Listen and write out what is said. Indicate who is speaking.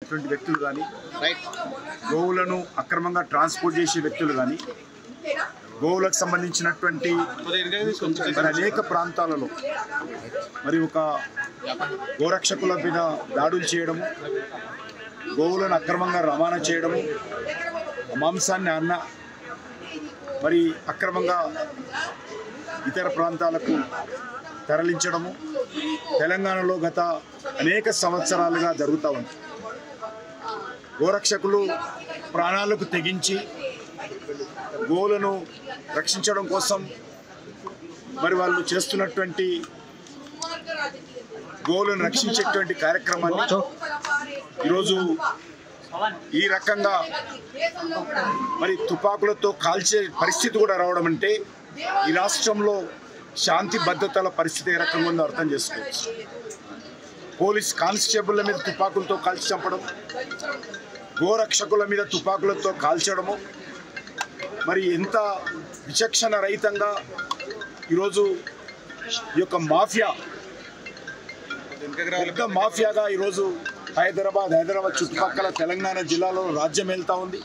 Speaker 1: చేసేటువంటి వ్యక్తులు కానీ, గోవులను అక్రమంగా ట్రాన్స్పోర్ట్ చేసే వ్యక్తులు కానీ, గోవులకు సంబంధించినటువంటి మరి అనేక ప్రాంతాలలో మరి ఒక గోరక్షకుల మీద దాడులు చేయడము, గోవులను అక్రమంగా రవాణా చేయడము, మాంసాన్ని మరి అక్రమంగా ఇతర ప్రాంతాలకు తరలించడము తెలంగాణలో గత అనేక సంవత్సరాలుగా జరుగుతూ ఉంది. గోరక్షకులు ప్రాణాలకు తెగించి గోవులను రక్షించడం కోసం మరి వాళ్ళు చేస్తున్నటువంటి గోవులను రక్షించేటువంటి కార్యక్రమాన్ని ఈరోజు ఈ రకంగా మరి తుపాకులతో కాల్చే పరిస్థితి కూడా రావడం అంటే ఈ రాష్ట్రంలో శాంతి భద్రతల పరిస్థితి ఏ రకంగా ఉందో అర్థం చేసుకోవచ్చు. పోలీస్ కానిస్టేబుల్ల మీద తుపాకులతో కాల్చి చంపడం, గోరక్షకుల మీద తుపాకులతో కాల్చడము, మరి ఎంత విచక్షణ రహితంగా ఈరోజు ఈ యొక్క మాఫియా పెద్ద మాఫియాగా ఈరోజు హైదరాబాద్ చుట్టుపక్కల తెలంగాణ జిల్లాలో రాజ్యం వెళ్తూ ఉంది.